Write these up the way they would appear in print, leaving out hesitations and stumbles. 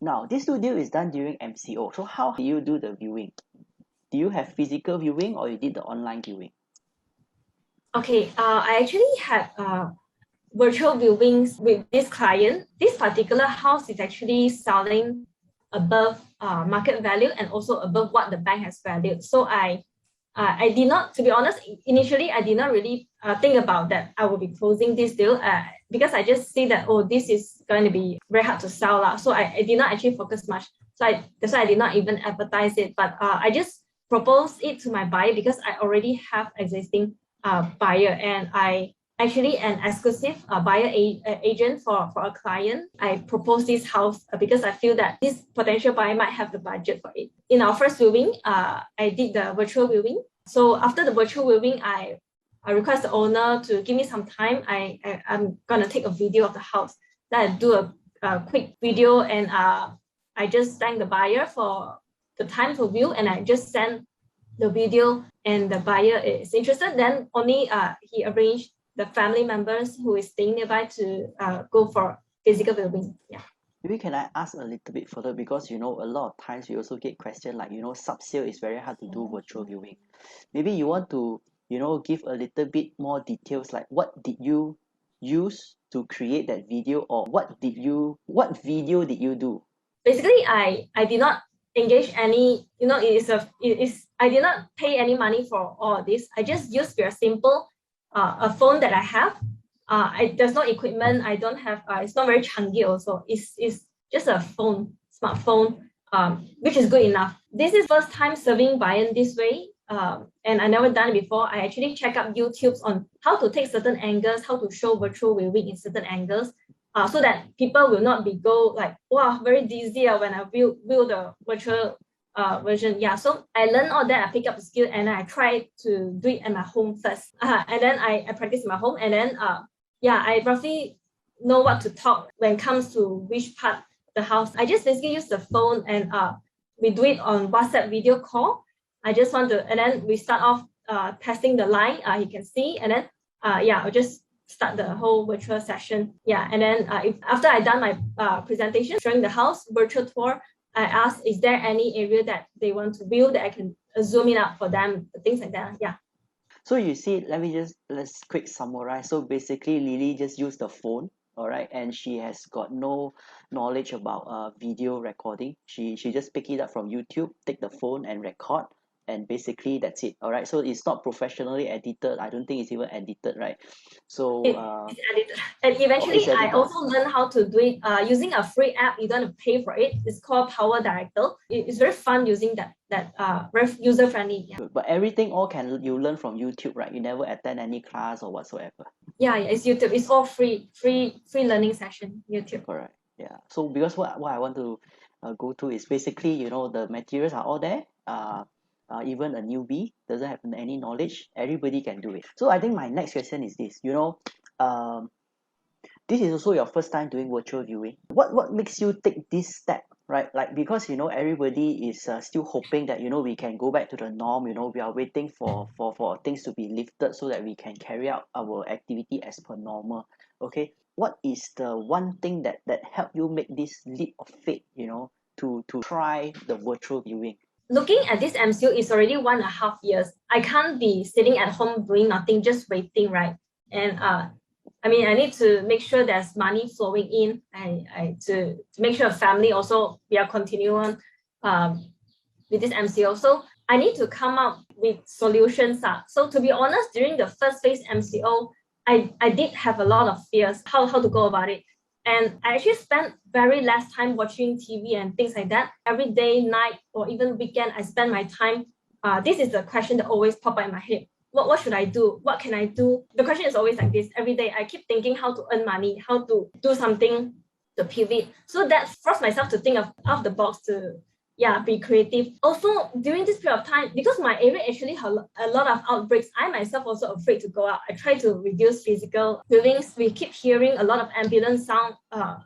Now, this two deal is done during MCO. So how do you do the viewing? Do you have physical viewing or you did the online viewing? Okay, I actually had virtual viewings with this client. This particular house is actually selling above market value and also above what the bank has valued. So I did not, to be honest, initially I did not really think about that I will be closing this deal because I just see that, oh, this is going to be very hard to sell. So I did not actually focus much. So that's why I did not even advertise it. But I just proposed it to my buyer because I already have existing buyer, and I actually an exclusive buyer agent for a client. I proposed this house because I feel that this potential buyer might have the budget for it. In our first viewing, I did the virtual viewing. So after the virtual viewing, I request the owner to give me some time. I'm gonna take a video of the house. Then I do a quick video, and I just thank the buyer for the time to view, and I just send the video, and the buyer is interested. Then only he arranged the family members who is staying nearby to go for physical viewing. Yeah. Maybe can I ask a little bit further, because a lot of times we also get questions like subsale is very hard to do virtual viewing. Maybe you want to give a little bit more details, like what did you use to create that video, or what video did you do? Basically, I did not engage any, I did not pay any money for all of this. I just used very simple a phone that I have. There's no equipment. I don't have. It's not very chunky. Also, it's just a phone, smartphone, which is good enough. This is first time serving buyer this way, and I never done it before. I actually check out YouTube's on how to take certain angles, how to show virtual viewing in certain angles, so that people will not be go like, wow, very dizzy when I view the virtual version. Yeah, so I learned all that. I pick up the skill, and I try to do it at my home first, and then I practice in my home, and then I roughly know what to talk when it comes to which part of the house. I just basically use the phone, and we do it on WhatsApp video call. I just want to, and then we start off testing the line. You can see, and then I'll just start the whole virtual session. Yeah, and then after I done my presentation showing the house virtual tour, I asked, is there any area that they want to view that I can zoom in up for them, things like that. Yeah. So you see, let's quick summarize. So basically, Lily just used the phone, all right, and she has got no knowledge about video recording. She just pick it up from YouTube, take the phone and record, and basically that's it. All right, so it's not professionally edited. I don't think it's even edited, right? So it's edited, and eventually I also learned how to do it using a free app. You don't have to pay for it. It's called Power Director. It's very fun using that very user friendly. Yeah. But everything all you learn from YouTube, right? You never attend any class or whatsoever. Yeah, it's YouTube. It's all free learning session. YouTube. Correct. Yeah. So because what I want to go to is basically, the materials are all there. Even a newbie doesn't have any knowledge, everybody can do it. So I think my next question is this. This is also your first time doing virtual viewing. What makes you take this step, right? Like, because everybody is still hoping that we can go back to the norm. We are waiting for things to be lifted so that we can carry out our activity as per normal. Okay, what is the one thing that helped you make this leap of faith, to try the virtual viewing? Looking at this MCO, is already 1.5 years. I can't be sitting at home doing nothing, just waiting, right? And I need to make sure there's money flowing in, and to make sure family also, we are continuing with this MCO. So I need to come up with solutions. So to be honest, during the first phase MCO, I did have a lot of fears how to go about it. And I actually spent very less time watching TV and things like that. Every day, night, or even weekend, I spend my time. This is the question that always pop up in my head. What should I do? What can I do? The question is always like this. Every day, I keep thinking how to earn money, how to do something to pivot. So that forced myself to think out of the box, to be creative. Also, during this period of time, because my area actually had a lot of outbreaks, I myself also afraid to go out. I try to reduce physical viewings. We keep hearing a lot of ambulance sound, a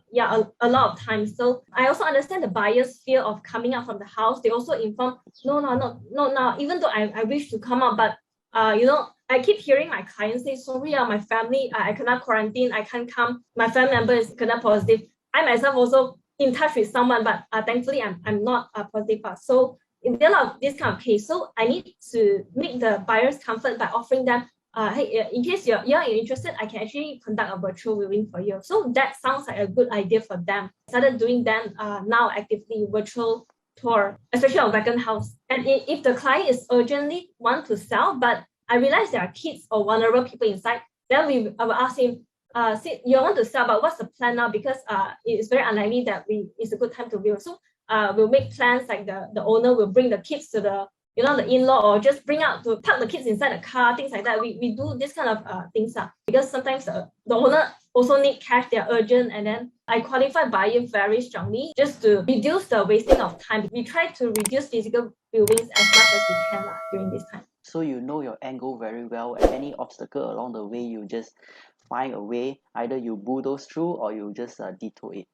lot of times. So I also understand the buyer's fear of coming out from the house. They also inform, no, even though I wish to come out, but I keep hearing my clients say, sorry, my family, I cannot quarantine, I can't come. My family member is cannot positive. I myself also in touch with someone, but thankfully I'm not a positive part. So in a lot of this kind of case, so I need to make the buyers comfort by offering them, hey, in case you're interested, I can actually conduct a virtual viewing for you. So that sounds like a good idea for them. Started doing them now actively virtual tour, especially on vacant house. And if the client is urgently want to sell, but I realize there are kids or vulnerable people inside, then I will ask him, see, you want to sell, but what's the plan now? Because it is very unlikely that it's a good time to view. So we'll make plans like the owner will bring the kids to the the in-law, or just bring out to park the kids inside the car, things like that. We do this kind of things because sometimes the owner also need cash, they're urgent, and then I qualify buyer very strongly just to reduce the wasting of time. We try to reduce physical viewings as much as we can during this time. So you know your angle very well, and any obstacle along the way, you just find a way. Either you bulldoze through or you just detour it.